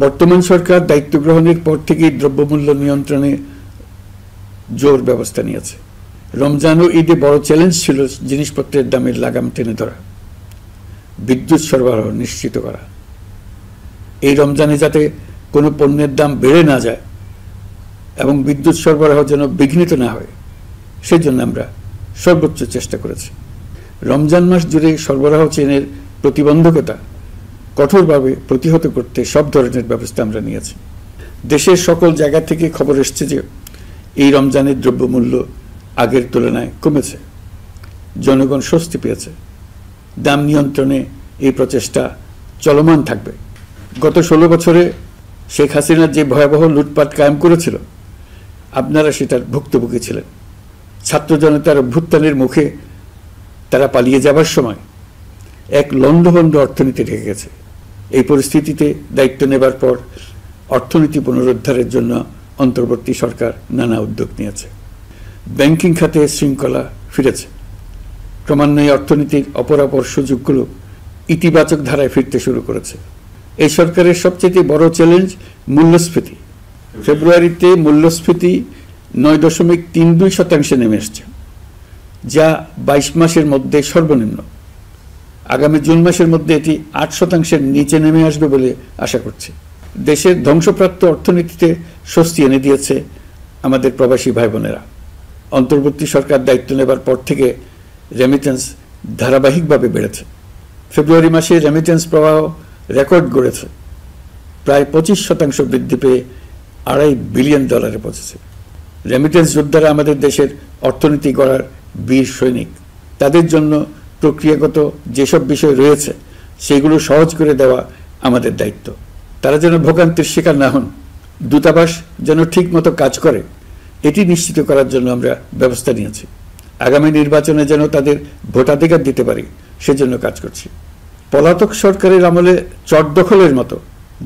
বর্তমান সরকার দায়িত্ব গ্রহণের পর থেকেই দ্রব্যমূল্য নিয়ন্ত্রণে জোর ব্যবস্থা নিয়েছে। রমজান ও ঈদে বড় চ্যালেঞ্জ ছিল জিনিসপত্রের দামের লাগাম টেনে ধরা, বিদ্যুৎ সরবরাহ নিশ্চিত করা। এই রমজানে যাতে কোনো পণ্যের দাম বেড়ে না যায় এবং বিদ্যুৎ সরবরাহ যেন বিঘ্নিত না হয়, সেজন্য আমরা সর্বোচ্চ চেষ্টা করেছি। রমজান মাস জুড়ে সরবরাহ চেনের প্রতিবন্ধকতা কঠোরভাবে প্রতিহত করতে সব ধরনের ব্যবস্থা আমরা নিয়েছি। দেশের সকল জায়গা থেকে খবর এসছে যে এই রমজানের দ্রব্যমূল্য আগের তুলনায় কমেছে, জনগণ স্বস্তি পেয়েছে। দাম নিয়ন্ত্রণে এই প্রচেষ্টা চলমান থাকবে। গত 16 বছরে শেখ হাসিনা যে ভয়াবহ লুটপাট কায়েম করেছিল, আপনারা সেটার ভুক্তভোগী ছিলেন। ছাত্র জনতার অভ্যুত্থানের মুখে তারা পালিয়ে যাবার সময় এক লণ্ডভণ্ড অর্থনীতি ঢেকে গেছে। এই পরিস্থিতিতে দায়িত্ব নেবার পর অর্থনীতি পুনরুদ্ধারের জন্য অন্তর্বর্তী সরকার নানা উদ্যোগ নিয়েছে। ব্যাংকিং খাতে শৃঙ্খলা ফিরেছে। ক্রমান্বয়ে অর্থনীতির অপরাপর সুযোগগুলো ইতিবাচক ধারায় ফিরতে শুরু করেছে। এই সরকারের সবচেয়ে বড় চ্যালেঞ্জ মূল্যস্ফীতি। ফেব্রুয়ারিতে মূল্যস্ফীতি 9.32% নেমে এসছে, যা 22 মাসের মধ্যে সর্বনিম্ন। আগামী জুন মাসের মধ্যে এটি 8%-এর নিচে নেমে আসবে বলে আশা করছি। দেশের ধ্বংসপ্রাপ্ত অর্থনীতিতে স্বস্তি এনে দিয়েছে আমাদের প্রবাসী ভাই বোনেরা। অন্তর্বর্তী সরকার দায়িত্ব নেবার পর থেকে রেমিটেন্স ধারাবাহিকভাবে বেড়েছে। ফেব্রুয়ারি মাসে রেমিটেন্স প্রবাহ রেকর্ড গড়েছে, প্রায় 25% বৃদ্ধি পেয়ে $2.5 বিলিয়ন পৌঁছেছে। রেমিটেন্স যোদ্ধারা আমাদের দেশের অর্থনীতি গড়ার বীর সৈনিক। তাদের জন্য প্রক্রিয়াগত যেসব বিষয় রয়েছে সেগুলো সহজ করে দেওয়া আমাদের দায়িত্ব। তারা যেন ভোগান্তির শিকার না হন, দূতাবাস যেন ঠিকমতো কাজ করে, এটি নিশ্চিত করার জন্য আমরা ব্যবস্থা নিয়েছি। আগামী নির্বাচনে যেন তাদের ভোটাধিকার দিতে পারি, সেজন্য কাজ করছি। পলাতক সরকারের আমলে চট দখলের মতো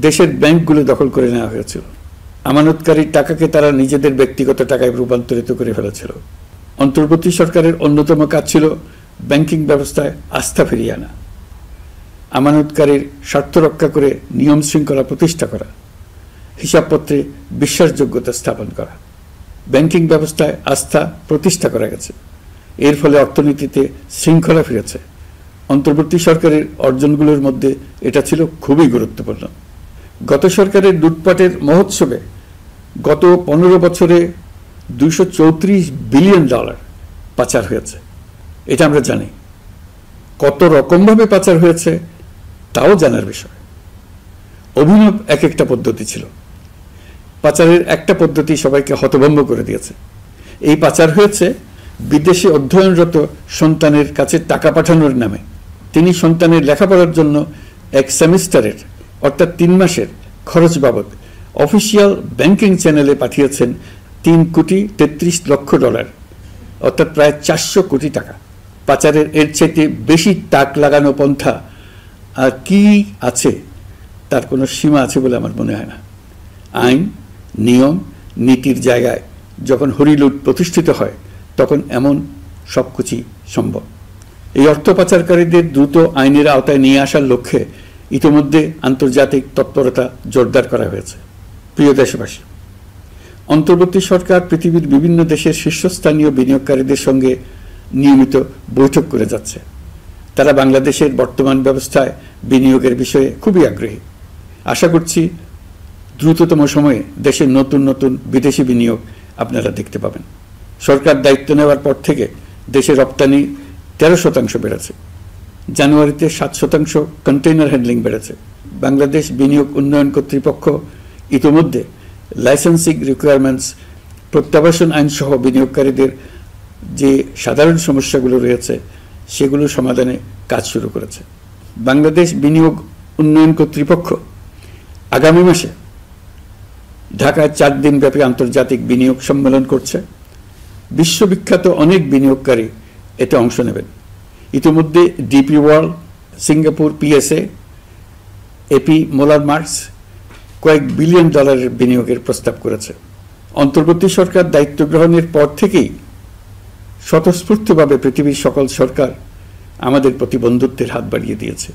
দেশের ব্যাংকগুলো দখল করে নেওয়া হয়েছিল। আমানতকারীর টাকাকে তারা নিজেদের ব্যক্তিগত টাকায় রূপান্তরিত করে ফেলেছিল। অন্তর্বর্তী সরকারের অন্যতম কাজ ছিল ব্যাংকিং ব্যবস্থায় আস্থা ফিরিয়ে আনা, আমানতকারীর স্বার্থ রক্ষা করে নিয়ম শৃঙ্খলা প্রতিষ্ঠা করা, হিসাবপত্রে বিশ্বাসযোগ্যতা স্থাপন করা। ব্যাংকিং ব্যবস্থায় আস্থা প্রতিষ্ঠা করা গেছে, এর ফলে অর্থনীতিতে শৃঙ্খলা ফিরেছে। অন্তর্বর্তী সরকারের অর্জনগুলোর মধ্যে এটা ছিল খুবই গুরুত্বপূর্ণ। গত সরকারের লুটপাটের মহোৎসবে গত 15 বছরে $234 বিলিয়ন পাচার হয়েছে। এটা আমরা জানি। কত রকমভাবে পাচার হয়েছে তাও জানার বিষয়। অভিনব এক একটা পদ্ধতি ছিল। পাচারের একটা পদ্ধতি সবাইকে হতভম্ব করে দিয়েছে। এই পাচার হয়েছে বিদেশে অধ্যয়নরত সন্তানের কাছে টাকা পাঠানোর নামে। তিনি সন্তানের লেখাপড়ার জন্য এক সেমিস্টারের অর্থাৎ 3 মাসের খরচ বাবদ অফিসিয়াল ব্যাংকিং চ্যানেলে পাঠিয়েছেন $3.33 লক্ষ, অর্থাৎ প্রায় 400 কোটি টাকা। পাচারের এর চাইতে বেশি তাক লাগানো পন্থা আর কি আছে, তার কোনো সীমা আছে বলে আমার মনে হয় না। আইন, নিয়ম, নীতির জায়গায় যখন হরিলুট প্রতিষ্ঠিত হয় তখন এমন সব কিছুই সম্ভব। এই অর্থ পাচারকারীদের দ্রুত আইনের আওতায় নিয়ে আসার লক্ষ্যে ইতিমধ্যে আন্তর্জাতিক তৎপরতা জোরদার করা হয়েছে। প্রিয় দেশবাসী, অন্তর্বর্তী সরকার পৃথিবীর বিভিন্ন দেশের শীর্ষস্থানীয় বিনিয়োগকারীদের সঙ্গে নিয়মিত বৈঠক করে যাচ্ছে। তারা বাংলাদেশের বর্তমান ব্যবস্থায় বিনিয়োগের বিষয়ে খুবই আগ্রহী। আশা করছি দ্রুততম সময়ে দেশের নতুন নতুন বিদেশি বিনিয়োগ আপনারা দেখতে পাবেন। সরকার দায়িত্ব নেওয়ার পর থেকে দেশের রপ্তানি 13% বেড়েছে। জানুয়ারিতে 7% কন্টেইনার হ্যান্ডলিং বেড়েছে। বাংলাদেশ বিনিয়োগ উন্নয়ন কর্তৃপক্ষ ইতিমধ্যে লাইসেন্সিং রিকোয়ারমেন্টস, প্রত্যাবাসন আইন সহ বিনিয়োগকারীদের যে সাধারণ সমস্যাগুলো রয়েছে সেগুলো সমাধানে কাজ শুরু করেছে। বাংলাদেশ বিনিয়োগ উন্নয়ন কর্তৃপক্ষ আগামী মাসে ঢাকায় 4 দিনব্যাপী আন্তর্জাতিক বিনিয়োগ সম্মেলন করছে। বিশ্ববিখ্যাত অনেক বিনিয়োগকারী এতে অংশ নেবেন। ইতিমধ্যে DP world, Singapore PSA, AP Moller Maersk কয়েক বিলিয়ন ডলারের বিনিয়োগের প্রস্তাব করেছে। অন্তর্বর্তী সরকার দায়িত্ব গ্রহণের পর থেকেই স্বতঃস্ফূর্তভাবে পৃথিবীর সকল সরকার আমাদের প্রতি বন্ধুত্বের হাত বাড়িয়ে দিয়েছে।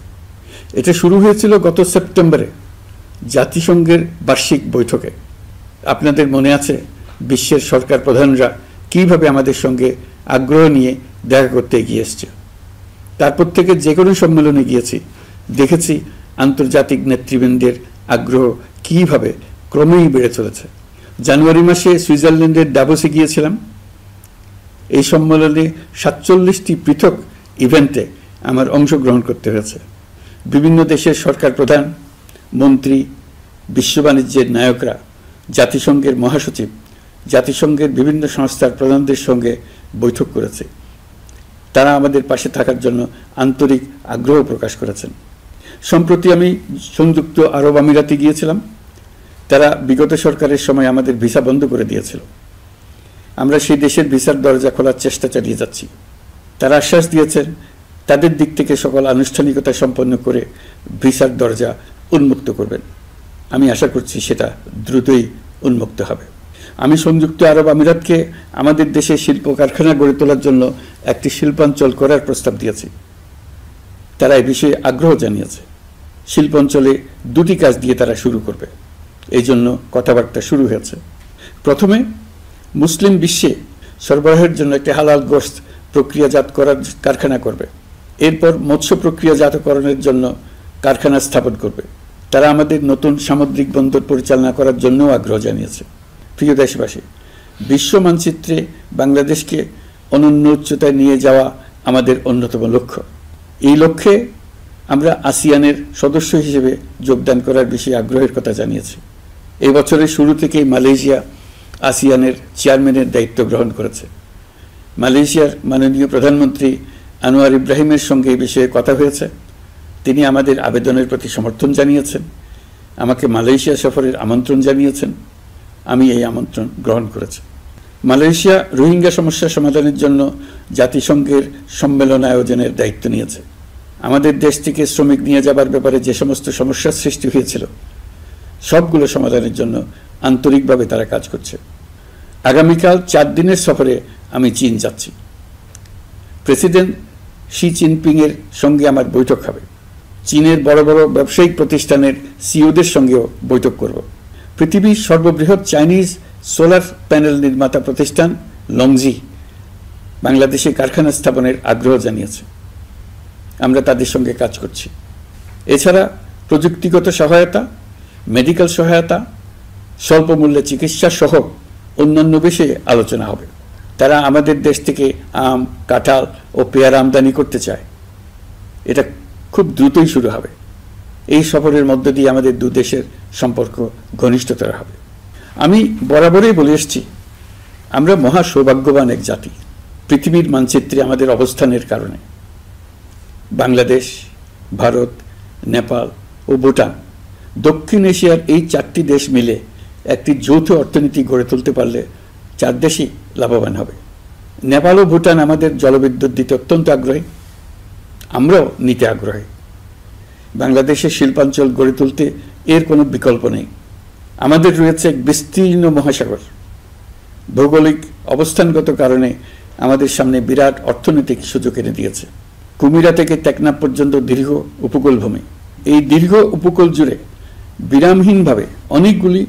এটা শুরু হয়েছিল গত সেপ্টেম্বরে জাতিসংঘের বার্ষিক বৈঠকে আপনাদের মনে আছে বিশ্বের সরকার প্রধানরা কিভাবে আমাদের সঙ্গে আগ্রহ নিয়ে দেখা করতে এগিয়ে এসছে। তারপর থেকে যে কোনো সম্মেলনে গিয়েছি, দেখেছি আন্তর্জাতিক নেতৃবৃন্দের আগ্রহ কিভাবে ক্রমেই বেড়ে চলেছে। জানুয়ারি মাসে সুইজারল্যান্ডের ডাভোসে গিয়েছিলাম। এই সম্মেলনে 47টি পৃথক ইভেন্টে আমার অংশগ্রহণ করতে হয়েছে। বিভিন্ন দেশের সরকার প্রধান, মন্ত্রী, বিশ্ব বাণিজ্যের নায়করা, জাতিসংঘের মহাসচিব, জাতিসংঘের বিভিন্ন সংস্থার প্রধানদের সঙ্গে বৈঠক করেছে। তারা আমাদের পাশে থাকার জন্য আন্তরিক আগ্রহ প্রকাশ করেছেন। সম্প্রতি আমি সংযুক্ত আরব আমিরাতে গিয়েছিলাম। তারা বিগত সরকারের সময় আমাদের ভিসা বন্ধ করে দিয়েছিল। আমরা সেই দেশের ভিসার দরজা খোলার চেষ্টা চালিয়ে যাচ্ছি। তারা আশ্বাস দিয়েছেন তাদের দিক থেকে সকল আনুষ্ঠানিকতা সম্পন্ন করে ভিসার দরজা উন্মুক্ত করবেন। আমি আশা করছি সেটা দ্রুতই উন্মুক্ত হবে। আমি সংযুক্ত আরব আমিরাতকে আমাদের দেশে শিল্প কারখানা গড়ে তোলার জন্য একটি শিল্পাঞ্চল করার প্রস্তাব দিয়েছি। তারা এ বিষয়ে আগ্রহ জানিয়েছে। শিল্পাঞ্চলে 2টি কাজ দিয়ে তারা শুরু করবে, এই জন্য কথাবার্তা শুরু হয়েছে। প্রথমে মুসলিম বিশ্বে সরবরাহের জন্য একটি হালাল গোশত প্রক্রিয়াজাত করার কারখানা করবে। এরপর মৎস্য প্রক্রিয়াজাতকরণের জন্য কারখানা স্থাপন করবে। তারা আমাদের নতুন সামুদ্রিক বন্দর পরিচালনা করার জন্যও আগ্রহ জানিয়েছে। প্রিয় দেশবাসী, বিশ্ব মানচিত্রে বাংলাদেশকে অনন্য উচ্চতায় নিয়ে যাওয়া আমাদের অন্যতম লক্ষ্য। এই লক্ষ্যে আমরা আসিয়ানের সদস্য হিসেবে যোগদান করার বিষয়ে আগ্রহের কথা জানিয়েছি। এই বছরের শুরু থেকেই মালয়েশিয়া আসিয়ানের চেয়ারম্যানের দায়িত্ব গ্রহণ করেছে। মালয়েশিয়ার মাননীয় প্রধানমন্ত্রী আনোয়ার ইব্রাহিমের সঙ্গে এই বিষয়ে কথা হয়েছে। তিনি আমাদের আবেদনের প্রতি সমর্থন জানিয়েছেন, আমাকে মালয়েশিয়া সফরের আমন্ত্রণ জানিয়েছেন। আমি এই আমন্ত্রণ গ্রহণ করেছি। মালয়েশিয়া রোহিঙ্গা সমস্যা সমাধানের জন্য জাতিসংঘের সম্মেলন আয়োজনের দায়িত্ব নিয়েছে। আমাদের দেশ থেকে শ্রমিক নিয়ে যাবার ব্যাপারে যে সমস্ত সমস্যার সৃষ্টি হয়েছিল সবগুলো সমাধানের জন্য আন্তরিকভাবে তারা কাজ করছে। আগামীকাল 4 দিনের সফরে আমি চীন যাচ্ছি। প্রেসিডেন্ট শি জিনপিংয়ের সঙ্গে আমার বৈঠক হবে। চীনের বড় বড় ব্যবসায়িক প্রতিষ্ঠানের সিইওদের সঙ্গেও বৈঠক করব। পৃথিবীর সর্ববৃহৎ চাইনিজ সোলার প্যানেল নির্মাতা প্রতিষ্ঠান লংজি বাংলাদেশে কারখানা স্থাপনের আগ্রহ জানিয়েছে। আমরা তাদের সঙ্গে কাজ করছি। এছাড়া প্রযুক্তিগত সহায়তা, মেডিকেল সহায়তা, স্বল্প মূল্যে চিকিৎসা সহ অন্যান্য বিষয়ে আলোচনা হবে। তারা আমাদের দেশ থেকে আম, কাঁঠাল ও পেয়ারা আমদানি করতে চায়। এটা খুব দ্রুতই শুরু হবে। এই সফরের মধ্য দিয়ে আমাদের 2 দেশের সম্পর্ক ঘনিষ্ঠতর হবে। আমি বরাবরই বলে এসেছি, আমরা মহা সৌভাগ্যবান এক জাতি। পৃথিবীর মানচিত্রে আমাদের অবস্থানের কারণে বাংলাদেশ, ভারত, নেপাল ও ভুটান, দক্ষিণ এশিয়ার এই 4টি দেশ মিলে একটি যৌথ অর্থনীতি গড়ে তুলতে পারলে 4 দেশই লাভবান হবে। নেপাল ও ভুটান আমাদের জলবিদ্যুৎ দিতে অত্যন্ত আগ্রহী, আমরাও নিতে আগ্রহী। বাংলাদেশের শিল্পাঞ্চল গড়ে তুলতে এর কোনো বিকল্প নেই। আমাদের রয়েছে এক বিস্তীর্ণ মহাসাগর। ভৌগোলিক অবস্থানগত কারণে আমাদের সামনে বিরাট অর্থনৈতিক সুযোগ এনে দিয়েছে। কুমিরা থেকে টেকনাফ পর্যন্ত দীর্ঘ উপকূলভূমি। এই দীর্ঘ উপকূল জুড়ে বিরামহীনভাবে অনেকগুলি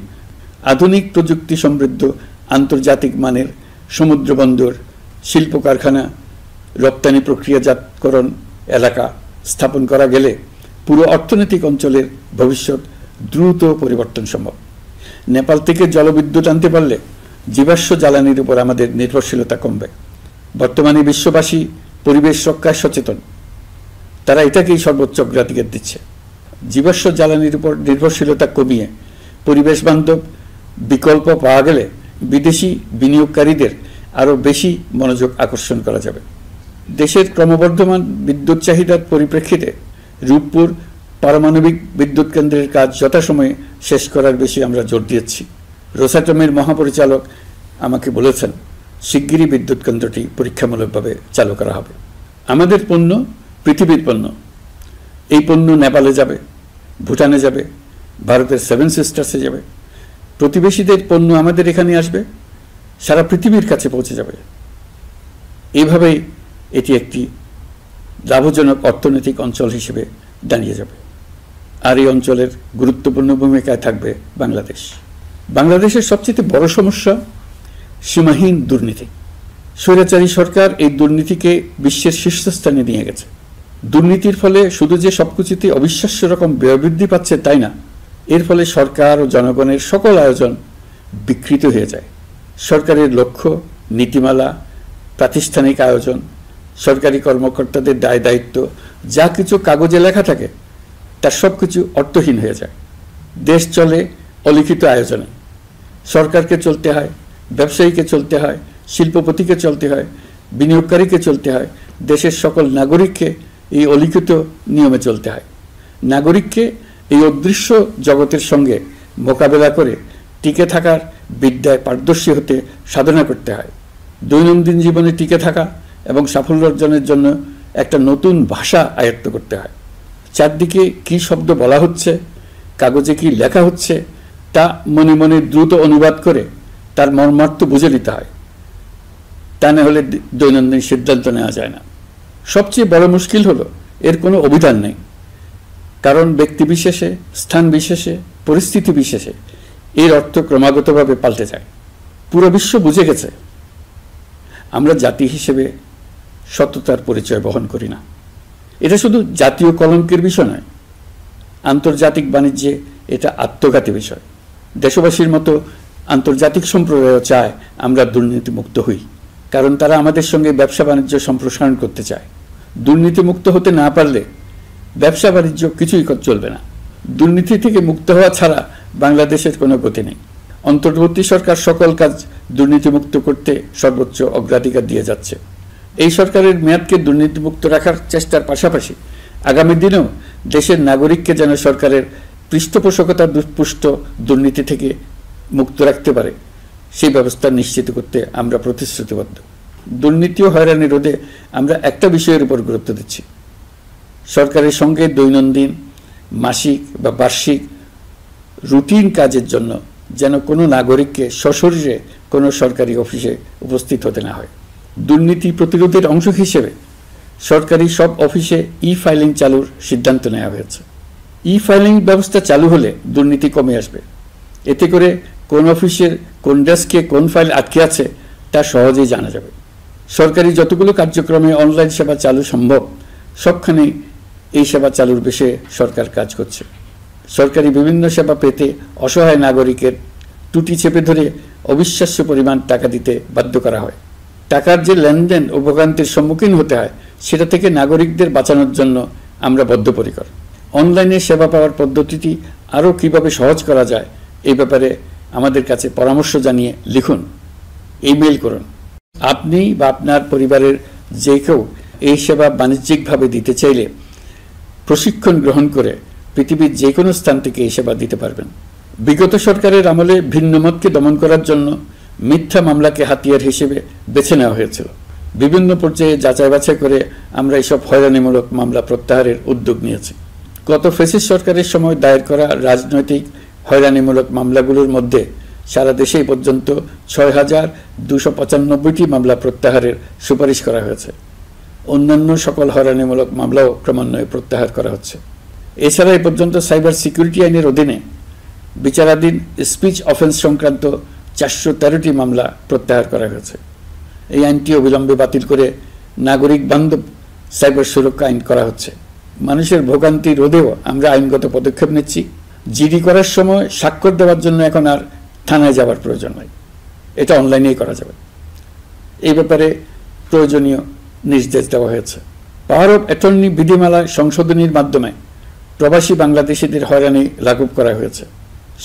আধুনিক প্রযুক্তি সমৃদ্ধ আন্তর্জাতিক মানের সমুদ্র বন্দর, শিল্প কারখানা, রপ্তানি প্রক্রিয়াজাতকরণ এলাকা স্থাপন করা গেলে পুরো অর্থনৈতিক অঞ্চলের ভবিষ্যৎ দ্রুত পরিবর্তন সম্ভব। নেপাল থেকে জলবিদ্যুৎ আনতে পারলে জীবাশ্ম জ্বালানির উপর আমাদের নির্ভরশীলতা কমবে। বর্তমানে বিশ্ববাসী পরিবেশ রক্ষায় সচেতন, তারা এটাকেই সর্বোচ্চ অগ্রাধিকার দিচ্ছে। জীবাশ্ম জ্বালানির উপর নির্ভরশীলতা কমিয়ে পরিবেশ বান্ধব বিকল্প পাওয়া গেলে বিদেশি বিনিয়োগকারীদের আরও বেশি মনোযোগ আকর্ষণ করা যাবে। দেশের ক্রমবর্ধমান বিদ্যুৎ চাহিদার পরিপ্রেক্ষিতে রূপপুর পারমাণবিক বিদ্যুৎ কেন্দ্রের কাজ যথাসময়ে শেষ করার বিষয়ে আমরা জোর দিয়েছি। রোসাটমের মহাপরিচালক আমাকে বলেছেন শিগগিরই বিদ্যুৎ কেন্দ্রটি পরীক্ষামূলকভাবে চালু করা হবে। আমাদের পণ্য পৃথিবীর পণ্য। এই পণ্য নেপালে যাবে, ভুটানে যাবে, ভারতের 7 সিস্টার্সে যাবে। প্রতিবেশীদের পণ্য আমাদের এখানে আসবে, সারা পৃথিবীর কাছে পৌঁছে যাবে। এইভাবেই এটি একটি লাভজনক অর্থনৈতিক অঞ্চল হিসেবে দাঁড়িয়ে যাবে। আর এই অঞ্চলের গুরুত্বপূর্ণ ভূমিকায় থাকবে বাংলাদেশ। বাংলাদেশের সবচেয়ে বড় সমস্যা সীমাহীন দুর্নীতি। স্বৈরাচারী সরকার এই দুর্নীতিকে বিশ্বের শীর্ষস্থানে নিয়ে গেছে। দুর্নীতির ফলে শুধু যে সবকিছুতে অবিশ্বাস্য রকম ব্যয় বৃদ্ধি পাচ্ছে তাই না, এর ফলে সরকার ও জনগণের সকল আয়োজন বিকৃত হয়ে যায়। সরকারের লক্ষ্য, নীতিমালা, প্রাতিষ্ঠানিক আয়োজন, সরকারি কর্মকর্তাদের দায় দায়িত্ব যা কিছু কাগজে লেখা থাকে তার সব কিছু অর্থহীন হয়ে যায়। দেশ চলে অলিখিত আয়োজনে। সরকারকে চলতে হয়, ব্যবসায়ীকে চলতে হয়, শিল্পপতিকে চলতে হয়, বিনিয়োগকারীকে চলতে হয়, দেশের সকল নাগরিককে এই অলিখিত নিয়মে চলতে হয়। নাগরিককে এই অদৃশ্য জগতের সঙ্গে মোকাবেলা করে টিকে থাকার বিদ্যায় পারদর্শী হতে সাধনা করতে হয়। দৈনন্দিন জীবনে টিকে থাকা এবং সাফল্য অর্জনের জন্য একটা নতুন ভাষা আয়ত্ত করতে হয়। চারদিকে কি শব্দ বলা হচ্ছে, কাগজে কি লেখা হচ্ছে তা মনে মনে দ্রুত অনুবাদ করে তার মর্মার্থ বুঝে নিতে হয়। তা না হলে দৈনন্দিন সিদ্ধান্ত নেওয়া যায় না। সবচেয়ে বড় মুশকিল হলো এর কোনো অভিধান নেই। কারণ ব্যক্তি বিশেষে, স্থান বিশেষে, পরিস্থিতি বিশেষে এর অর্থ ক্রমাগতভাবে পাল্টে যায়। পুরো বিশ্ব বুঝে গেছে আমরা জাতি হিসেবে সততার পরিচয় বহন করি না। এটা শুধু জাতীয় কলঙ্কের বিষয় নয়, আন্তর্জাতিক বাণিজ্যে এটা আত্মঘাতী বিষয়। দেশবাসীর মতো আন্তর্জাতিক সম্প্রদায় চায় আমরা দুর্নীতিমুক্ত হই, কারণ তারা আমাদের সঙ্গে ব্যবসা বাণিজ্য সম্প্রসারণ করতে চায়। দুর্নীতিমুক্ত হতে না পারলে ব্যবসা বাণিজ্য কিছুই চলবে না। দুর্নীতি থেকে মুক্ত হওয়া ছাড়া বাংলাদেশের কোনো গতি নেই। অন্তর্বর্তী সরকার সকল কাজ দুর্নীতিমুক্ত করতে সর্বোচ্চ অগ্রাধিকার দিয়ে যাচ্ছে। এই সরকারের মেয়াদকে দুর্নীতিমুক্ত রাখার চেষ্টার পাশাপাশি আগামী দিনেও দেশের নাগরিককে যেন সরকারের পৃষ্ঠপোষকতা দুষ্পুষ্ট দুর্নীতি থেকে মুক্ত রাখতে পারে সেই ব্যবস্থা নিশ্চিত করতে আমরা প্রতিশ্রুতিবদ্ধ। দুর্নীতি ও হয়রানি রোধে আমরা একটা বিষয়ের উপর গুরুত্ব দিচ্ছি। সরকারের সঙ্গে দৈনন্দিন, মাসিক বা বার্ষিক রুটিন কাজের জন্য যেন কোনো নাগরিককে সশরীরে কোনো সরকারি অফিসে উপস্থিত হতে না হয়। দুর্নীতি প্রতিরোধের অংশ হিসেবে সরকারি সব অফিসে ই-ফাইলিং চালুর সিদ্ধান্ত নেওয়া হয়েছে। ই-ফাইলিং ব্যবস্থা চালু হলে দুর্নীতি কমে আসবে। এতে করে কোন অফিসের কোন ডেস্কে কোন ফাইল আটকে আছে তা সহজেই জানা যাবে। সরকারি যতগুলো কার্যক্রমে অনলাইন সেবা চালু সম্ভব সবখানেই এই সেবা চালুর বিষয়ে সরকার কাজ করছে। সরকারি বিভিন্ন সেবা পেতে অসহায় নাগরিকের টুটি চেপে ধরে অবিশ্বাস্য পরিমাণ টাকা দিতে বাধ্য করা হয়। টাকার যে লেনদেন ও ভোগান্তির সম্মুখীন হতে হয় সেটা থেকে নাগরিকদের বাঁচানোর জন্য আমরা বদ্ধপরিকর। অনলাইনে সেবা পাওয়ার পদ্ধতিটি আরও কীভাবে সহজ করা যায় এই ব্যাপারে আমাদের কাছে পরামর্শ জানিয়ে লিখুন, ইমেইল করুন। আপনি বা আপনার পরিবারের যে কেউ এই সেবা বাণিজ্যিকভাবে দিতে চাইলে প্রশিক্ষণ গ্রহণ করে পৃথিবীর যে কোনো স্থান থেকে এই সেবা দিতে পারবেন। বিগত সরকারের আমলে ভিন্নমতকে দমন করার জন্য মিথ্যা মামলাকে হাতিয়ার হিসেবে বেছে নেওয়া হয়েছিল। বিভিন্ন পর্যায়ে যাচাই বাছাই করে আমরা এইসব হয়রানিমূলক মামলা প্রত্যাহারের উদ্যোগ নিয়েছি। গত ফ্যাসিস্ট সরকারের সময় দায়ের করা রাজনৈতিক হয়রানিমূলক মামলাগুলোর মধ্যে সারা দেশেই পর্যন্ত ৬,২৯৫টি মামলা প্রত্যাহারের সুপারিশ করা হয়েছে। অন্যান্য সকল হয়রানিমূলক মামলাও ক্রমান্বয়ে প্রত্যাহার করা হচ্ছে। এছাড়া এই পর্যন্ত সাইবার সিকিউরিটি আইনের অধীনে বিচারাধীন স্পিচ অফেন্স সংক্রান্ত ৪১৩টি মামলা প্রত্যাহার করা হয়েছে। এই আইনটি অবিলম্বে বাতিল করে নাগরিক বান্ধব সাইবার সুরক্ষা আইন করা হচ্ছে। মানুষের ভোগান্তি রোধেও আমরা আইনগত পদক্ষেপ নিচ্ছি। জিডি করার সময় স্বাক্ষর দেওয়ার জন্য এখন আর থানায় যাওয়ার প্রয়োজন নয়, এটা অনলাইনেই করা যাবে। এই ব্যাপারে প্রয়োজনীয় নির্দেশ দেওয়া হয়েছে। পাওয়ার অফ অ্যাটর্নি বিধিমালা সংশোধনীর মাধ্যমে প্রবাসী বাংলাদেশিদের হয়রানি লাঘব করা হয়েছে।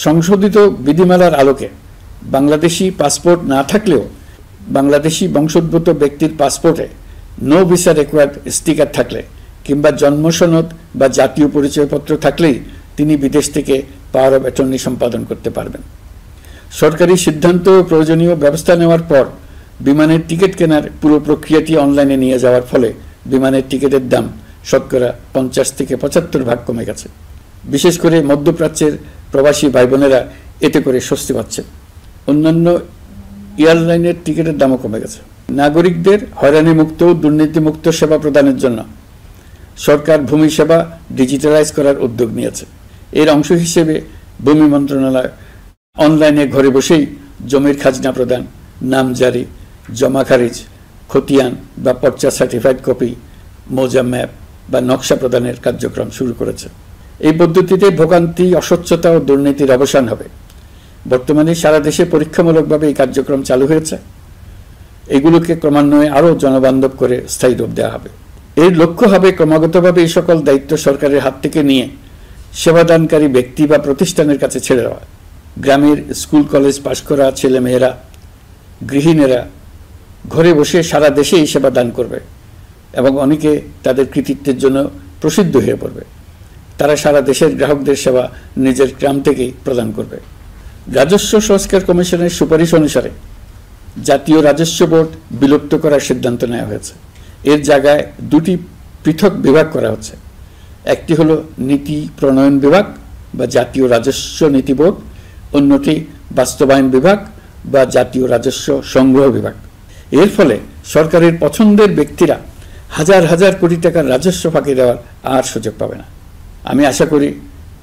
সংশোধিত বিধিমালার আলোকে বাংলাদেশি পাসপোর্ট না থাকলেও বাংলাদেশি বংশোদ্ভূত ব্যক্তির পাসপোর্টে নো ভিসা রিকোয়ার্ড স্টিকার থাকলে কিংবা জন্ম সনদ বা জাতীয় পরিচয়পত্র থাকলেই তিনি বিদেশ থেকে পাওয়ার অফ অ্যাটর্নি সম্পাদন করতে পারবেন। সরকারি সিদ্ধান্ত ও প্রয়োজনীয় ব্যবস্থা নেওয়ার পর বিমানের টিকিট কেনার পুরো প্রক্রিয়াটি অনলাইনে নিয়ে যাওয়ার ফলে বিমানের টিকিটের দাম শতকরা ৫০ থেকে ৭৫% কমে গেছে। বিশেষ করে মধ্যপ্রাচ্যের প্রবাসী ভাই বোনেরা এতে করে স্বস্তি পাচ্ছেন। অন্যান্য এয়ারলাইনের টিকিটের দামও কমে গেছে। নাগরিকদের হয়রানিমুক্ত ও দুর্নীতিমুক্ত সেবা প্রদানের জন্য সরকার ভূমি সেবা ডিজিটালাইজ করার উদ্যোগ নিয়েছে। এর অংশ হিসেবে ভূমি মন্ত্রণালয় অনলাইনে ঘরে বসেই জমির খাজনা প্রদান, নাম জারি, জমা খারিজ, খতিয়ান বা পর্চা সার্টিফাইড কপি, মৌজা ম্যাপ বা নকশা প্রদানের কার্যক্রম শুরু করেছে। এই পদ্ধতিতে ভোগান্তি, অস্বচ্ছতা ও দুর্নীতির অবসান হবে। বর্তমানে সারা দেশে পরীক্ষামূলকভাবে এই কার্যক্রম চালু হয়েছে। এগুলোকে ক্রমান্বয়ে আরও জনবান্ধব করে স্থায়ী রূপ দেওয়া হবে। এর লক্ষ্য হবে ক্রমাগতভাবে এই সকল দায়িত্ব সরকারের হাত থেকে নিয়ে সেবাদানকারী ব্যক্তি বা প্রতিষ্ঠানের কাছে ছেড়ে দেওয়া। গ্রামের স্কুল কলেজ পাশ করা ছেলেমেয়েরা, গৃহিণীরা ঘরে বসে সারা দেশে এই সেবা দান করবে এবং অনেকে তাদের কৃতিত্বের জন্য প্রসিদ্ধ হয়ে পড়বে। তারা সারা দেশের গ্রাহকদের সেবা নিজের গ্রাম থেকেই প্রদান করবে। রাজস্ব সংস্কার কমিশনের সুপারিশ অনুসারে জাতীয় রাজস্ব বোর্ড বিলুপ্ত করার সিদ্ধান্ত নেওয়া হয়েছে। এর জায়গায় দুটি পৃথক বিভাগ করা হচ্ছে। একটি হলো নীতি প্রণয়ন বিভাগ বা জাতীয় রাজস্ব নীতি বোর্ড, অন্যটি বাস্তবায়ন বিভাগ বা জাতীয় রাজস্ব সংগ্রহ বিভাগ। এর ফলে সরকারের পছন্দের ব্যক্তিরা হাজার হাজার কোটি টাকার রাজস্ব ফাঁকি দেওয়ার আর সুযোগ পাবে না। আমি আশা করি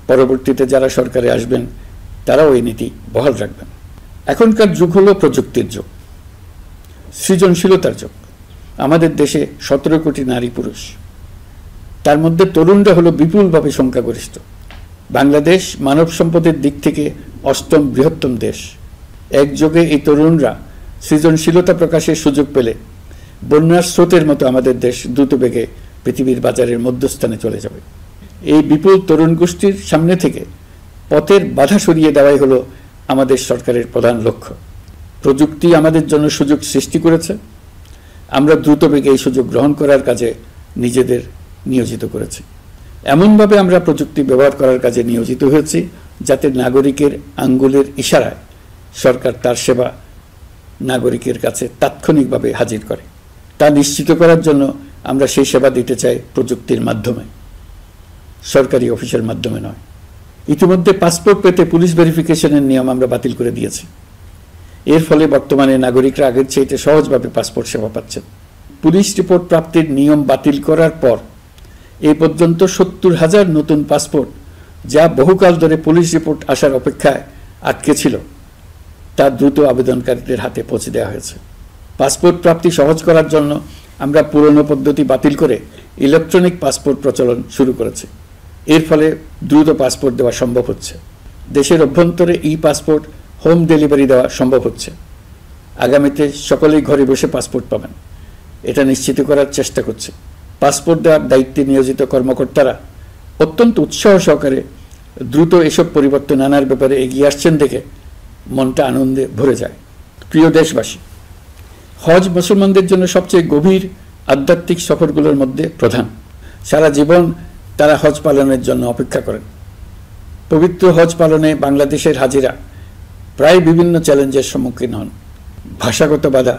পরবর্তীতে যারা সরকারে আসবেন তারাও এই নীতি বহাল রাখবেন। এখনকার যুগ হলো প্রযুক্তির যুগ, সৃজনশীলতার যুগ। আমাদের দেশে 17 কোটি নারী পুরুষ, তার মধ্যে তরুণরা হলো বিপুলভাবে সংখ্যাগরিষ্ঠ। বাংলাদেশ মানব সম্পদের দিক থেকে 8ম বৃহত্তম দেশ। একযোগে এই তরুণরা সৃজনশীলতা প্রকাশের সুযোগ পেলে বন্যার স্রোতের মতো আমাদের দেশ দ্রুত বেগে পৃথিবীর বাজারের মধ্যস্থানে চলে যাবে। এই বিপুল তরুণ গোষ্ঠীর সামনে থেকে পথের বাধা সরিয়ে দেওয়াই হলো আমাদের সরকারের প্রধান লক্ষ্য। প্রযুক্তি আমাদের জন্য সুযোগ সৃষ্টি করেছে। আমরা দ্রুত বেগে এই সুযোগ গ্রহণ করার কাজে নিজেদের নিয়োজিত করেছি। এমনভাবে আমরা প্রযুক্তি ব্যবহার করার কাজে নিয়োজিত হয়েছি যাতে নাগরিকের আঙ্গুলের ইশারায় সরকার তার সেবা নাগরিকের কাছে তাৎক্ষণিকভাবে হাজির করে। তা নিশ্চিত করার জন্য আমরা সেই সেবা দিতে চাই প্রযুক্তির মাধ্যমে, সরকারি অফিসের মাধ্যমে নয়। ইতিমধ্যে পাসপোর্ট পেতে পুলিশ ভেরিফিকেশনের নিয়ম আমরা বাতিল করে দিয়েছি। এর ফলে বর্তমানে নাগরিকরা আগের চাইতে সহজভাবে পাসপোর্ট সেবা পাচ্ছেন। পুলিশ রিপোর্ট প্রাপ্তির নিয়ম বাতিল করার পর এই পর্যন্ত 70,000 নতুন পাসপোর্ট, যা বহুকাল ধরে পুলিশ রিপোর্ট আসার অপেক্ষায় আটকে ছিল, তা দ্রুত আবেদনকারীদের হাতে পৌঁছে দেওয়া হয়েছে। পাসপোর্ট প্রাপ্তি সহজ করার জন্য আমরা পুরনো পদ্ধতি বাতিল করে ইলেকট্রনিক পাসপোর্ট প্রচলন শুরু করেছি। এর ফলে দ্রুত পাসপোর্ট দেওয়া সম্ভব হচ্ছে। দেশের অভ্যন্তরে ই পাসপোর্ট হোম ডেলিভারি দেওয়া সম্ভব হচ্ছে। আগামীতে সকলেই ঘরে বসে পাসপোর্ট পাবেন, এটা নিশ্চিত করার চেষ্টা করছে। পাসপোর্ট দেওয়ার দায়িত্বে নিয়োজিত কর্মকর্তারা অত্যন্ত উৎসাহ সহকারে দ্রুত এসব পরিবর্তন আনার ব্যাপারে এগিয়ে আসছেন দেখে মনটা আনন্দে ভরে যায়। প্রিয় দেশবাসী, হজ মুসলমানদের জন্য সবচেয়ে গভীর আধ্যাত্মিক সফরগুলোর মধ্যে প্রধান। সারা জীবন তারা হজ পালনের জন্য অপেক্ষা করেন। পবিত্র হজ পালনে বাংলাদেশের হাজিরা প্রায় বিভিন্ন চ্যালেঞ্জের সম্মুখীন হন। ভাষাগত বাধা,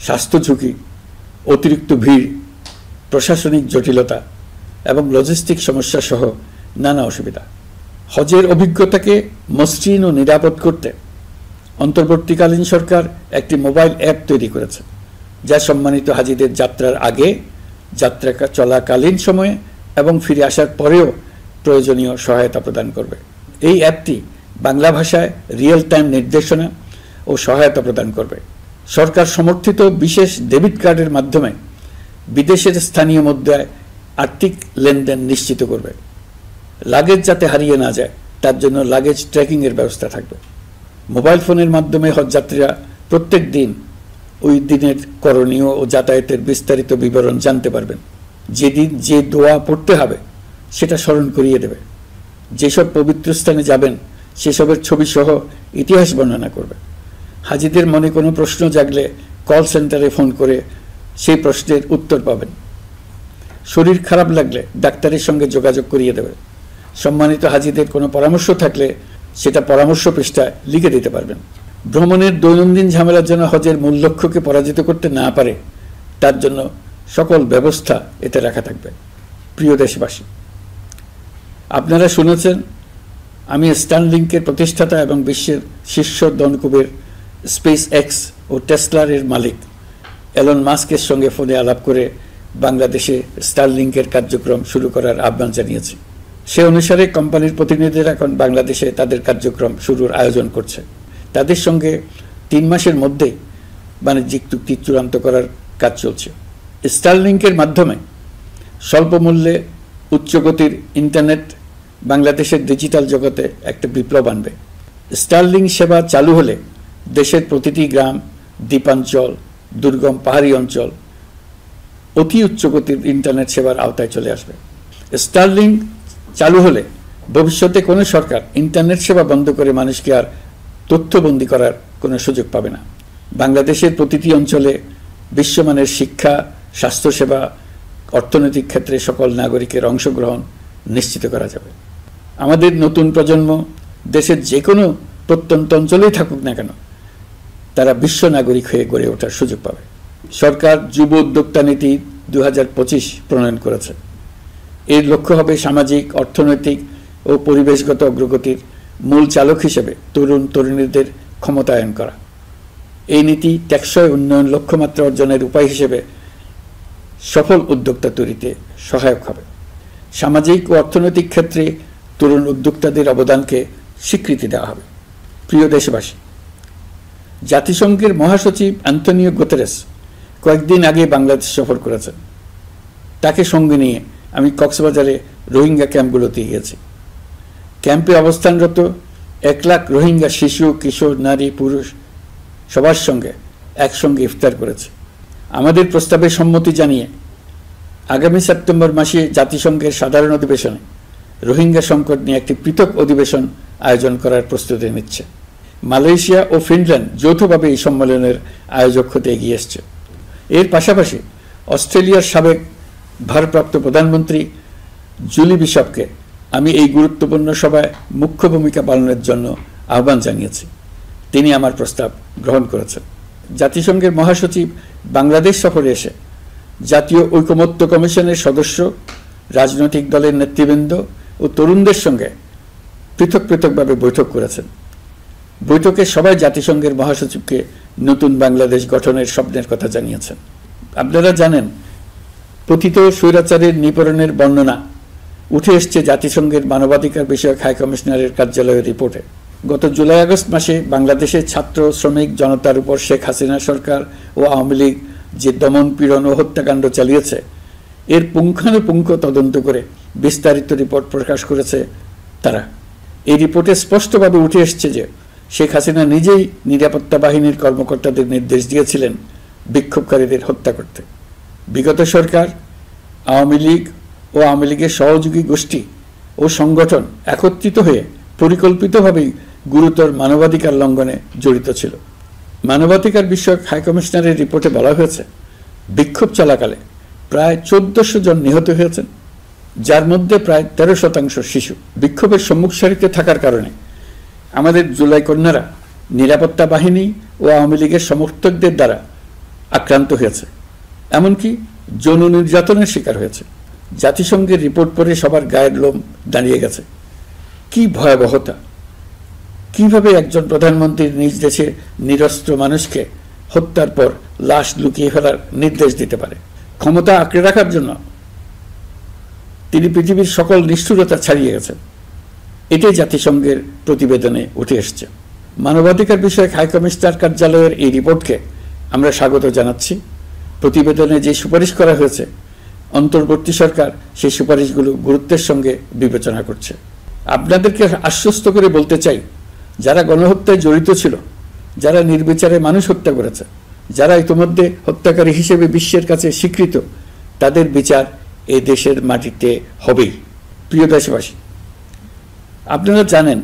স্বাস্থ্য ঝুঁকি, অতিরিক্ত ভিড়, প্রশাসনিক জটিলতা এবং লজিস্টিক সমস্যা সহ নানা অসুবিধা। হজের অভিজ্ঞতাকে মসৃণ ও নিরাপদ করতে অন্তর্বর্তীকালীন সরকার একটি মোবাইল অ্যাপ তৈরি করেছে, যা সম্মানিত হাজিদের যাত্রার আগে, যাত্রা চলাকালীন সময়ে এবং ফিরে আসার পরেও প্রয়োজনীয় সহায়তা প্রদান করবে। এই অ্যাপটি বাংলা ভাষায় রিয়েল টাইম নির্দেশনা ও সহায়তা প্রদান করবে। সরকার সমর্থিত বিশেষ ডেবিট কার্ডের মাধ্যমে বিদেশের স্থানীয় মুদ্রায় আর্থিক লেনদেন নিশ্চিত করবে। লাগেজ যাতে হারিয়ে না যায় তার জন্য লাগেজ ট্র্যাকিংয়ের ব্যবস্থা থাকবে। মোবাইল ফোনের মাধ্যমে হজযাত্রীরা প্রত্যেক দিন ওই দিনের করণীয় ও যাতায়াতের বিস্তারিত বিবরণ জানতে পারবেন। যেদিন যে দোয়া পড়তে হবে সেটা স্মরণ করিয়ে দেবে। যেসব পবিত্র স্থানে যাবেন সেসবের ছবি সহ ইতিহাস বর্ণনা করবে। হাজিদের মনে কোনো প্রশ্ন জাগলে কল সেন্টারে ফোন করে সেই প্রশ্নের উত্তর পাবেন। শরীর খারাপ লাগলে ডাক্তারের সঙ্গে যোগাযোগ করিয়ে দেবে। সম্মানিত হাজিদের কোনো পরামর্শ থাকলে সেটা পরামর্শ পৃষ্ঠায় লিখে দিতে পারবেন। ভ্রমণের দৈনন্দিন ঝামেলার জন্য হজের মূল লক্ষ্যকে পরাজিত করতে না পারে তার জন্য সকল ব্যবস্থা এতে রাখা থাকবে। প্রিয় দেশবাসী, আপনারা শুনেছেন আমি স্টারলিংকের প্রতিষ্ঠাতা এবং বিশ্বের শীর্ষ ধনকুবের স্পেস এক্স ও টেসলার মালিক এলন মাস্কের সঙ্গে ফোনে আলাপ করে বাংলাদেশে স্টারলিংকের কার্যক্রম শুরু করার আহ্বান জানিয়েছি। সে অনুসারে কোম্পানির প্রতিনিধিরা এখন বাংলাদেশে তাদের কার্যক্রম শুরুর আয়োজন করছে। তাদের সঙ্গে 3 মাসের মধ্যেই বাণিজ্যিক চুক্তি চূড়ান্ত করার কাজ চলছে। স্টারলিংকের মাধ্যমে স্বল্প মূল্যে উচ্চগতির ইন্টারনেট বাংলাদেশের ডিজিটাল জগতে একটা বিপ্লব আনবে। স্টারলিংক সেবা চালু হলে দেশের প্রতিটি গ্রাম, দ্বীপাঞ্চল, দুর্গম পাহাড়ি অঞ্চল অতি উচ্চগতির ইন্টারনেট সেবার আওতায় চলে আসবে। স্টারলিংক চালু হলে ভবিষ্যতে কোনো সরকার ইন্টারনেট সেবা বন্ধ করে মানুষকে আর তথ্যবন্দী করার কোনো সুযোগ পাবে না। বাংলাদেশের প্রতিটি অঞ্চলে বিশ্বমানের শিক্ষা, স্বাস্থ্যসেবা, অর্থনৈতিক ক্ষেত্রে সকল নাগরিকের অংশগ্রহণ নিশ্চিত করা যাবে। আমাদের নতুন প্রজন্ম দেশের যে কোনো প্রত্যন্ত অঞ্চলেই থাকুক না কেন, তারা বিশ্ব নাগরিক হয়ে গড়ে ওঠার সুযোগ পাবে। সরকার যুব উদ্যোক্তা নীতি 2025 প্রণয়ন করেছে। এর লক্ষ্য হবে সামাজিক, অর্থনৈতিক ও পরিবেশগত অগ্রগতির মূল চালক হিসেবে তরুণ তরুণীদের ক্ষমতায়ন করা। এই নীতি টেকসই উন্নয়ন লক্ষ্যমাত্রা অর্জনের উপায় হিসেবে সফল উদ্যোক্তা তৈরিতে সহায়ক হবে। সামাজিক ও অর্থনৈতিক ক্ষেত্রে তরুণ উদ্যোক্তাদের অবদানকে স্বীকৃতি দেওয়া হবে। প্রিয় দেশবাসী, জাতিসংঘের মহাসচিব অ্যান্তনিও গুতেরেস কয়েকদিন আগে বাংলাদেশ সফর করেছেন। তাকে সঙ্গে নিয়ে আমি কক্সবাজারে রোহিঙ্গা ক্যাম্পগুলোতে গিয়েছি। ক্যাম্পে অবস্থানরত 1 লাখ রোহিঙ্গা শিশু, কিশোর, নারী, পুরুষ সবার সঙ্গে একসঙ্গে ইফতার করেছে। আমাদের প্রস্তাবে সম্মতি জানিয়ে আগামী সেপ্টেম্বর মাসে জাতিসংঘের সাধারণ অধিবেশনে রোহিঙ্গা সংকট নিয়ে একটি পৃথক অধিবেশন আয়োজন করার প্রস্তুতি নিচ্ছে। মালয়েশিয়া ও ফিনল্যান্ড যৌথভাবে এই সম্মেলনের আয়োজক হতে এগিয়ে এসছে। এর পাশাপাশি অস্ট্রেলিয়ার সাবেক ভারপ্রাপ্ত প্রধানমন্ত্রী জুলি বিশপকে আমি এই গুরুত্বপূর্ণ সভায় মুখ্য ভূমিকা পালনের জন্য আহ্বান জানিয়েছি। তিনি আমার প্রস্তাব গ্রহণ করেছেন। জাতিসংঘের মহাসচিব বাংলাদেশ সফরে এসে জাতীয় ঐকমত্য কমিশনের সদস্য, রাজনৈতিক দলের নেতৃবৃন্দ ও তরুণদের সঙ্গে পৃথক পৃথকভাবে বৈঠক করেছেন। বৈঠকে সবাই জাতিসংঘের মহাসচিবকে নতুন বাংলাদেশ গঠনের স্বপ্নের কথা জানিয়েছেন। আপনারা জানেন, পতিত স্বৈরাচারের নিপীড়নের বর্ণনা উঠে এসছে জাতিসংঘের মানবাধিকার বিষয়ক হাই কমিশনারের কার্যালয়ের রিপোর্টে। গত জুলাই-আগস্ট মাসে বাংলাদেশের ছাত্র, শ্রমিক জনতার উপর শেখ হাসিনা সরকার ও আওয়ামী লীগ যে দমন, পীড়ন ও হত্যাকাণ্ড চালিয়েছে, এর পুঙ্খানুপুঙ্খ তদন্ত করে বিস্তারিত রিপোর্ট প্রকাশ করেছে তারা। এই রিপোর্টে স্পষ্টভাবে উঠে এসছে যে শেখ হাসিনা নিজেই নিরাপত্তা বাহিনীর কর্মকর্তাদের নির্দেশ দিয়েছিলেন বিক্ষোভকারীদের হত্যা করতে। বিগত সরকার, আওয়ামী লীগ ও আওয়ামী লীগের সহযোগী গোষ্ঠী ও সংগঠন একত্রিত হয়ে পরিকল্পিতভাবেই গুরুতর মানবাধিকার লঙ্ঘনে জড়িত ছিল। মানবাধিকার বিষয়ক হাইকমিশনারের রিপোর্টে বলা হয়েছে, বিক্ষোভ চলাকালে প্রায় 1400 জন নিহত হয়েছেন, যার মধ্যে প্রায় 13% শিশু। বিক্ষোভের সম্মুখ সারিতে থাকার কারণে আমাদের জুলাই কন্যারা নিরাপত্তা বাহিনী ও আওয়ামী লীগের সমর্থকদের দ্বারা আক্রান্ত হয়েছে, এমনকি যৌন নির্যাতনের শিকার হয়েছে। জাতিসংঘের রিপোর্ট পড়ে সবার গায়ের লোম দাঁড়িয়ে গেছে। কি ভয়াবহতা! কিভাবে একজন প্রধানমন্ত্রী নিজ দেশে নিরস্ত্র মানুষকে হত্যার পর লাশ লুকিয়ে ফেলার নির্দেশ দিতে পারে? ক্ষমতা আঁকড়ে রাখার জন্য তিনি পৃথিবীর সকল নিষ্ঠুরতা ছাড়িয়ে গেছেন। এটাই জাতিসংঘের প্রতিবেদনে উঠে এসছে। মানবাধিকার বিষয়ক হাইকমিশনার কার্যালয়ের এই রিপোর্টকে আমরা স্বাগত জানাচ্ছি। প্রতিবেদনে যে সুপারিশ করা হয়েছে, অন্তর্বর্তী সরকার সেই সুপারিশগুলো গুরুত্বের সঙ্গে বিবেচনা করছে। আপনাদেরকে আশ্বস্ত করে বলতে চাই, যারা গণহত্যায় জড়িত ছিল, যারা নির্বিচারে মানুষ হত্যা করেছে, যারা ইতিমধ্যে হত্যাকারী হিসেবে বিশ্বের কাছে স্বীকৃত, তাদের বিচার এ দেশের মাটিতে হবেই। প্রিয় দেশবাসী, আপনারা জানেন,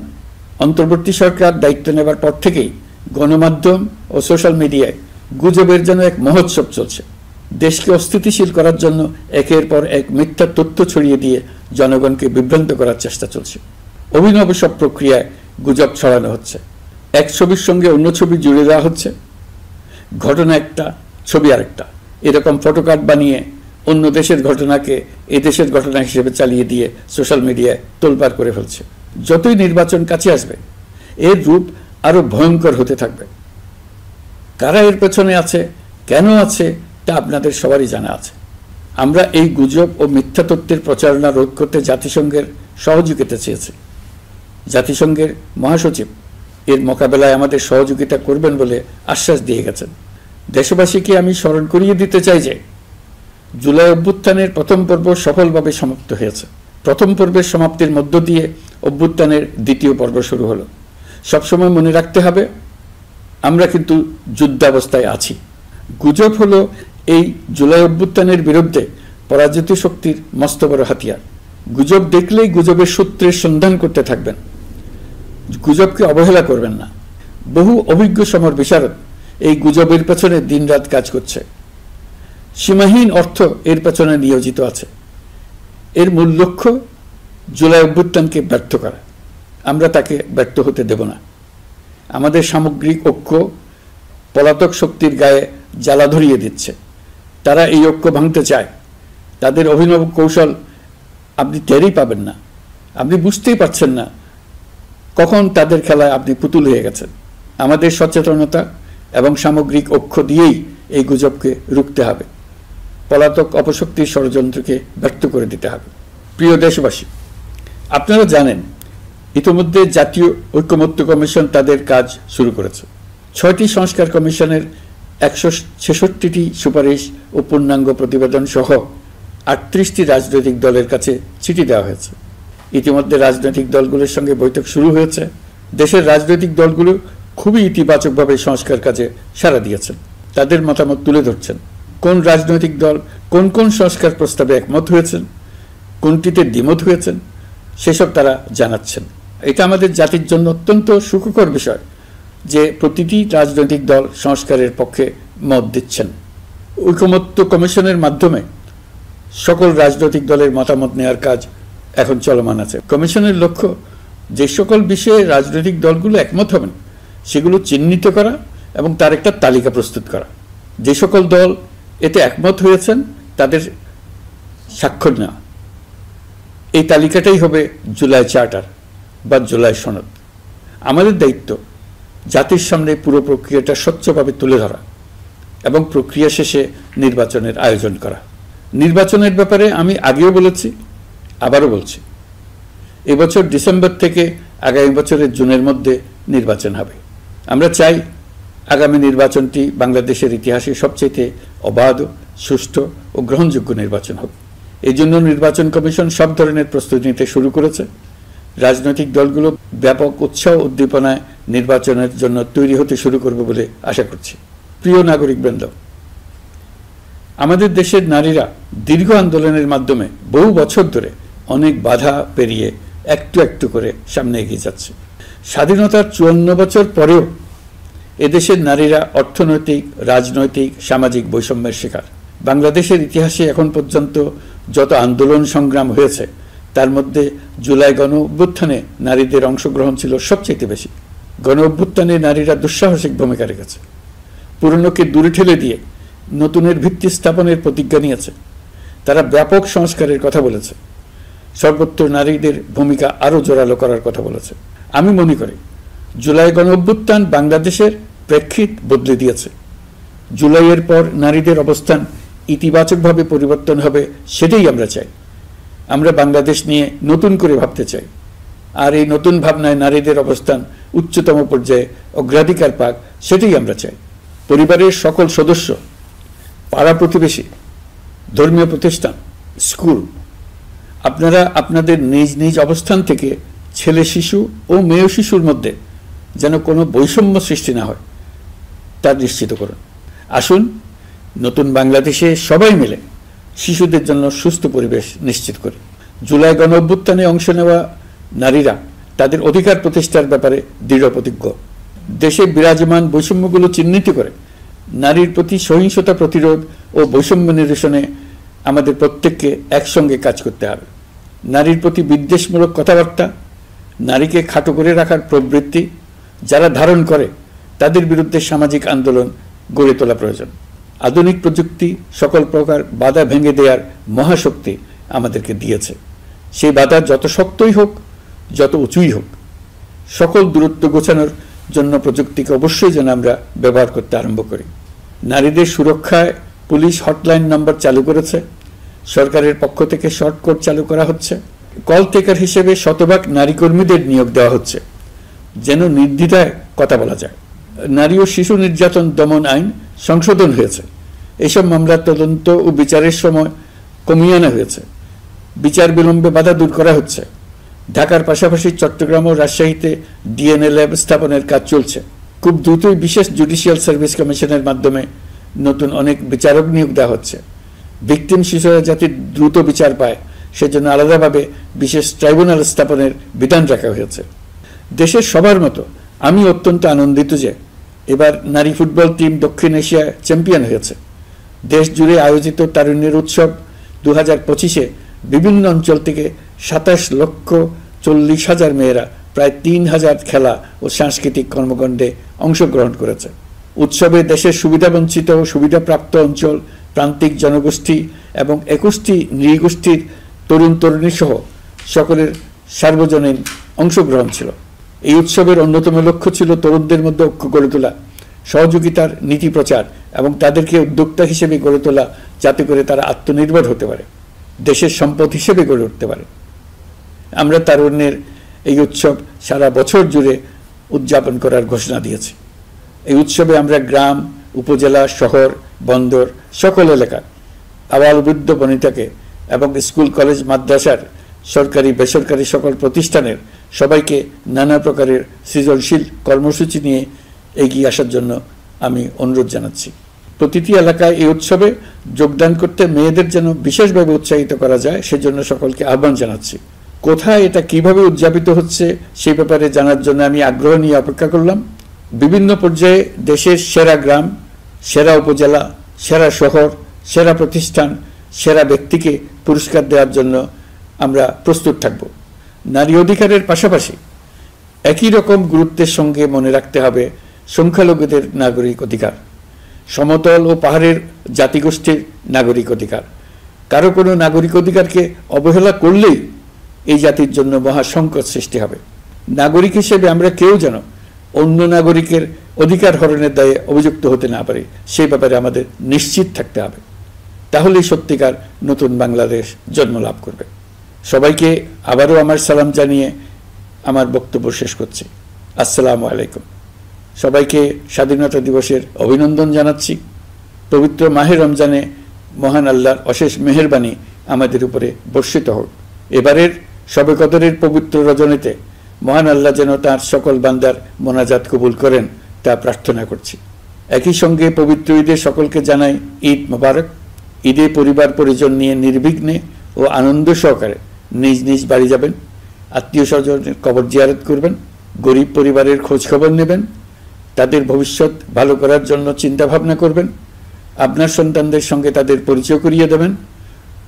অন্তর্বর্তী সরকার দায়িত্ব নেবার পর থেকেই গণমাধ্যম ও সোশ্যাল মিডিয়ায় গুজবের জন্য এক মহোৎসব চলছে। দেশকে অস্থিতিশীল করার জন্য একের পর এক মিথ্যা তথ্য ছড়িয়ে দিয়ে জনগণকে বিভ্রান্ত করার চেষ্টা চলছে। অভিনব সব প্রক্রিয়ায় গুজব ছড়ানো হচ্ছে। এক ছবির সঙ্গে অন্য ছবি জুড়ে দেওয়া হচ্ছে, ঘটনা একটা, ছবি আরেকটা। এরকম ফটোকার্ড বানিয়ে অন্য দেশের ঘটনাকে এ দেশের ঘটনা হিসেবে চালিয়ে দিয়ে সোশ্যাল মিডিয়ায় তোলপাড় করে ফেলছে। যতই নির্বাচন কাছে আসবে, এর রূপ আরো ভয়ঙ্কর হতে থাকবে। কারা এর পেছনে আছে, কেন আছে, তা আপনাদের সবারই জানা আছে। আমরা এই গুজব ও মিথ্যা তথ্যের প্রচারণা রোধ করতে জাতিসংঘের সহযোগিতা চেয়েছে। জাতিসংঘের মহাসচিব এর মোকাবেলায় আমাদের সহযোগিতা করবেন বলে আশ্বাস দিয়ে গেছেন। দেশবাসীকে আমি স্মরণ করিয়ে দিতে চাই যে জুলাই অভ্যুত্থানের প্রথম পর্ব সফলভাবে সমাপ্ত হয়েছে। প্রথম পর্বের সমাপ্তির মধ্য দিয়ে অভ্যুত্থানের দ্বিতীয় পর্ব শুরু হলো। সবসময় মনে রাখতে হবে, আমরা কিন্তু যুদ্ধাবস্থায় আছি। গুজব হলো এই জুলাই অভ্যুত্থানের বিরুদ্ধে পরাজিত শক্তির মস্ত বড় হাতিয়ার। গুজব দেখলেই গুজবের সূত্রের সন্ধান করতে থাকবেন, গুজবকে অবহেলা করবেন না। বহু অভিজ্ঞ সমর বিশারদ এই গুজবের পেছনে দিনরাত কাজ করছে। সীমাহীন অর্থ এর পেছনে নিয়োজিত আছে। এর মূল লক্ষ্য জুলাই অভ্যুত্থানকে ব্যর্থ করা। আমরা তাকে ব্যর্থ হতে দেব না। আমাদের সামগ্রিক ঐক্য পলাতক শক্তির গায়ে জ্বালা ধরিয়ে দিচ্ছে। তারা এই ঐক্য ভাঙতে চায়। তাদের অভিনব কৌশল আপনি টেরই পাবেন না। আপনি বুঝতেই পারছেন না কখন তাদের খেলায় আপনি পুতুল হয়ে গেছেন। আমাদের সচেতনতা এবং সামগ্রিক ঐক্য দিয়েই এই গুজবকে রুখতে হবে। পলাতক অপশক্তির ষড়যন্ত্রকে ব্যর্থ করে দিতে হবে। প্রিয় দেশবাসী, আপনারা জানেন ইতিমধ্যে জাতীয় ঐকমত্য কমিশন তাদের কাজ শুরু করেছে। 6টি সংস্কার কমিশনের 166টি সুপারিশ ও পূর্ণাঙ্গ প্রতিবেদন সহ 38টি রাজনৈতিক দলের কাছে চিঠি দেওয়া হয়েছে। ইতিমধ্যে রাজনৈতিক দলগুলোর সঙ্গে বৈঠক শুরু হয়েছে। দেশের রাজনৈতিক দলগুলো খুবই ইতিবাচকভাবে সংস্কার কাজে সাড়া দিয়েছেন। তাদের মতামত তুলে ধরছেন। কোন রাজনৈতিক দল কোন কোন সংস্কার প্রস্তাবে একমত হয়েছেন, কোনটিতে দ্বিমত হয়েছেন, সেসব তারা জানাচ্ছেন। এটা আমাদের জাতির জন্য অত্যন্ত সুখকর বিষয় যে প্রতিটি রাজনৈতিক দল সংস্কারের পক্ষে মত দিচ্ছেন। ঐকমত্য কমিশনের মাধ্যমে সকল রাজনৈতিক দলের মতামত নেওয়ার কাজ এখন চলমান আছে। কমিশনের লক্ষ্য যে সকল বিষয়ে রাজনৈতিক দলগুলো একমত হবেন সেগুলো চিহ্নিত করা এবং তার একটা তালিকা প্রস্তুত করা। যে সকল দল এতে একমত হয়েছেন তাদের স্বাক্ষর নেওয়া। এই তালিকাটাই হবে জুলাই চার্টার বা জুলাই সনদ। আমাদের দায়িত্ব জাতির সামনে পুরো প্রক্রিয়াটা স্বচ্ছভাবে তুলে ধরা এবং প্রক্রিয়া শেষে নির্বাচনের আয়োজন করা। নির্বাচনের ব্যাপারে আমি আগেও বলেছি, আবারও বলছি, এবছর ডিসেম্বর থেকে আগামী বছরের জুনের মধ্যে নির্বাচন হবে। আমরা চাই আগামী নির্বাচনটি বাংলাদেশের ইতিহাসে সবচেয়ে অবাধ, সুষ্ঠু ও গ্রহণযোগ্য নির্বাচন হবে। এই জন্য নির্বাচন কমিশন সব ধরনের প্রস্তুতি নিতে শুরু করেছে। রাজনৈতিক দলগুলো ব্যাপক উৎসাহ উদ্দীপনায় নির্বাচনের জন্য তৈরি হতে শুরু করবে বলে আশা করছি। প্রিয় নাগরিকবৃন্দ, আমাদের দেশের নারীরা দীর্ঘ আন্দোলনের মাধ্যমে বহু বছর ধরে অনেক বাধা পেরিয়ে একটু একটু করে সামনে এগিয়ে যাচ্ছে। স্বাধীনতার 54 বছর পরেও এদেশের নারীরা অর্থনৈতিক, রাজনৈতিক, সামাজিক বৈষম্যের শিকার। বাংলাদেশের ইতিহাসে এখন পর্যন্ত যত আন্দোলন সংগ্রাম হয়েছে তার মধ্যে জুলাই গণ অভ্যুত্থানে নারীদের অংশগ্রহণ ছিল সবচেয়ে বেশি। গণ অভ্যুত্থানে নারীরা দুঃসাহসিক ভূমিকা রেখেছে। পুরনোকে দূরে ঠেলে দিয়ে নতুনের ভিত্তি স্থাপনের প্রতিজ্ঞা নিয়েছে। তারা ব্যাপক সংস্কারের কথা বলেছে। সর্বত্র নারীদের ভূমিকা আরও জোরালো করার কথা বলেছে। আমি মনে করি জুলাই গণ অভ্যুত্থান বাংলাদেশের প্রেক্ষিত বদলে দিয়েছে। জুলাইয়ের পর নারীদের অবস্থান ইতিবাচকভাবে পরিবর্তন হবে, সেটাই আমরা চাই। আমরা বাংলাদেশ নিয়ে নতুন করে ভাবতে চাই। আর এই নতুন ভাবনায় নারীদের অবস্থান উচ্চতম পর্যায়ে অগ্রাধিকার পাক, সেটাই আমরা চাই। পরিবারের সকল সদস্য, পাড়া প্রতিবেশী, ধর্মীয় প্রতিষ্ঠান, স্কুল, আপনারা আপনাদের নিজ নিজ অবস্থান থেকে ছেলে শিশু ও মেয়ে শিশুর মধ্যে যেন কোনো বৈষম্য সৃষ্টি না হয় তা নিশ্চিত করুন। আসুন নতুন বাংলাদেশে সবাই মিলে শিশুদের জন্য সুস্থ পরিবেশ নিশ্চিত করি। জুলাই গণ অভ্যুত্থানে অংশ নেওয়া নারীরা তাদের অধিকার প্রতিষ্ঠার ব্যাপারে দৃঢ় প্রতিজ্ঞ। দেশে বিরাজমান বৈষম্যগুলো চিহ্নিত করে নারীর প্রতি সহিংসতা প্রতিরোধ ও বৈষম্য নিরসনে আমাদের প্রত্যেককে একসঙ্গে কাজ করতে হবে। নারীর প্রতি বিদ্বেষমূলক কথাবার্তা, নারীকে খাটো করে রাখার প্রবৃত্তি যারা ধারণ করে তাদের বিরুদ্ধে সামাজিক আন্দোলন গড়ে তোলা প্রয়োজন। আধুনিক প্রযুক্তি সকল প্রকার বাধা ভেঙে দেওয়ার মহাশক্তি আমাদেরকে দিয়েছে। সেই বাধা যত শক্তই হোক, যত উঁচুই হোক, সকল দূরত্ব গোছানোর জন্য প্রযুক্তিকে অবশ্যই যেন আমরা ব্যবহার করতে আরম্ভ করি। নারীদের সুরক্ষায় পুলিশ হটলাইন নাম্বার চালু করেছে। সরকারের পক্ষ থেকে শর্ট কোড চালু করা হচ্ছে। কল টেকার হিসেবে শতভাগ নারী কর্মীদের নিয়োগ দেওয়া হচ্ছে, যেন নির্দ্বিধায় কথা বলা যায়। নারী ও শিশু নির্যাতন দমন আইন সংশোধন হয়েছে। এসব মামলার তদন্ত ও বিচারের সময় কমিয়ে আনা হয়েছে। বিচার বিলম্বে বাধা দূর করা হচ্ছে। ঢাকার পাশাপাশি চট্টগ্রাম ও রাজশাহীতে ডিএনএ ল্যাব স্থাপনের কাজ চলছে। খুব দ্রুতই বিশেষ জুডিশিয়াল সার্ভিস কমিশনের মাধ্যমে নতুন অনেক বিচারক নিয়োগ দেওয়া হচ্ছে। ভিকটিম শিশুরা যাতে দ্রুত বিচার পায় সেজন্য আলাদাভাবে বিশেষ ট্রাইব্যুনাল স্থাপনের বিধান রাখা হয়েছে। দেশের সবার মতো আমি অত্যন্ত আনন্দিত যে এবার নারী ফুটবল টিম দক্ষিণ এশিয়ায় চ্যাম্পিয়ন হয়েছে। দেশ জুড়ে আয়োজিত তারুণ্যের উৎসব 2025-এ বিভিন্ন অঞ্চল থেকে 27,40,000 মেয়েরা প্রায় 3,000 খেলা ও সাংস্কৃতিক কর্মকাণ্ডে অংশগ্রহণ করেছে। উৎসবে দেশের সুবিধাবঞ্চিত ও সুবিধাপ্রাপ্ত অঞ্চল, প্রান্তিক জনগোষ্ঠী এবং 21টি নৃগোষ্ঠীর তরুণ তরুণী সহ সকলের সার্বজনীন অংশগ্রহণ ছিল। এই উৎসবের অন্যতম লক্ষ্য ছিল তরুণদের মধ্যে ঐক্য গড়ে তোলা, সহযোগিতার নীতি প্রচার এবং তাদেরকে উদ্যোক্তা হিসেবে গড়ে তোলা, যাতে করে তারা আত্মনির্ভর হতে পারে, দেশের সম্পদ হিসেবে গড়ে উঠতে পারে। আমরা তারুণ্যের এই উৎসব সারা বছর জুড়ে উদযাপন করার ঘোষণা দিয়েছি। এই উৎসবে আমরা গ্রাম, উপজেলা, শহর, বন্দর সকল এলাকার আবাল বৃদ্ধ বনিতাকে এবং স্কুল, কলেজ, মাদ্রাসার সরকারি বেসরকারি সকল প্রতিষ্ঠানের সবাইকে নানা প্রকারের সৃজনশীল কর্মসূচি নিয়ে এগিয়ে আসার জন্য আমি অনুরোধ জানাচ্ছি। প্রতিটি এলাকায় এই উৎসবে যোগদান করতে মেয়েদের যেন বিশেষভাবে উৎসাহিত করা যায় সেজন্য সকলকে আহ্বান জানাচ্ছি। কোথায় এটা কিভাবে উদযাপিত হচ্ছে সেই ব্যাপারে জানার জন্য আমি আগ্রহ নিয়ে অপেক্ষা করলাম। বিভিন্ন পর্যায়ে দেশের সেরা গ্রাম, সেরা উপজেলা, সেরা শহর, সেরা প্রতিষ্ঠান, সেরা ব্যক্তিকে পুরস্কার দেওয়ার জন্য আমরা প্রস্তুত থাকব। নারী অধিকারের পাশাপাশি একই রকম গুরুত্বের সঙ্গে মনে রাখতে হবে সংখ্যালঘুদের নাগরিক অধিকার, সমতল ও পাহাড়ের জাতিগোষ্ঠীর নাগরিক অধিকার। কারো কোনো নাগরিক অধিকারকে অবহেলা করলেই এই জাতির জন্য মহা সংকট সৃষ্টি হবে। নাগরিক হিসেবে আমরা কেউ যেন অন্য নাগরিকের অধিকার হরণের দায়ে অভিযুক্ত হতে না পারি সেই ব্যাপারে আমাদের নিশ্চিত থাকতে হবে। তাহলেই সত্যিকার নতুন বাংলাদেশ জন্ম লাভ করবে। সবাইকে আবারও আমার সালাম জানিয়ে আমার বক্তব্য শেষ করছি। আসসালামু আলাইকুম। সবাইকে স্বাধীনতা দিবসের অভিনন্দন জানাচ্ছি। পবিত্র মাহে রমজানে মহান আল্লাহর অশেষ মেহেরবানি আমাদের উপরে বর্ষিত হোক। এবারের শবে কদরের পবিত্র রজনীতে মহান আল্লাহ যেন তাঁর সকল বান্দার মোনাজাত কবুল করেন তা প্রার্থনা করছি। একই সঙ্গে পবিত্র ঈদে সকলকে জানাই ঈদ মোবারক। ঈদে পরিবার পরিজন নিয়ে নির্বিঘ্নে ও আনন্দ সহকারে নিজ নিজ বাড়ি যাবেন, আত্মীয় স্বজনের কবর জিয়ারত করবেন, গরিব পরিবারের খোঁজ খবর নেবেন, তাদের ভবিষ্যৎ ভালো করার জন্য চিন্তা ভাবনা করবেন, আপনার সন্তানদের সঙ্গে তাদের পরিচয় করিয়ে দেবেন,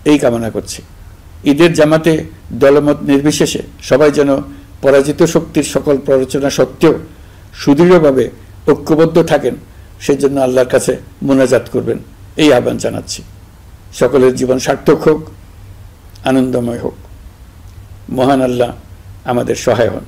এই কামনা করছি। ঈদের জামাতে দলমত নির্বিশেষে সবাই যেন পরাজিত শক্তির সকল প্ররোচনা সত্ত্বেও সুদৃঢ়ভাবে ঐক্যবদ্ধ থাকেন সেজন্য আল্লাহর কাছে মোনাজাত করবেন, এই আহ্বান জানাচ্ছি। সকলের জীবন সার্থক হোক, আনন্দময় হোক। মহান আল্লাহ আমাদের সহায় হন।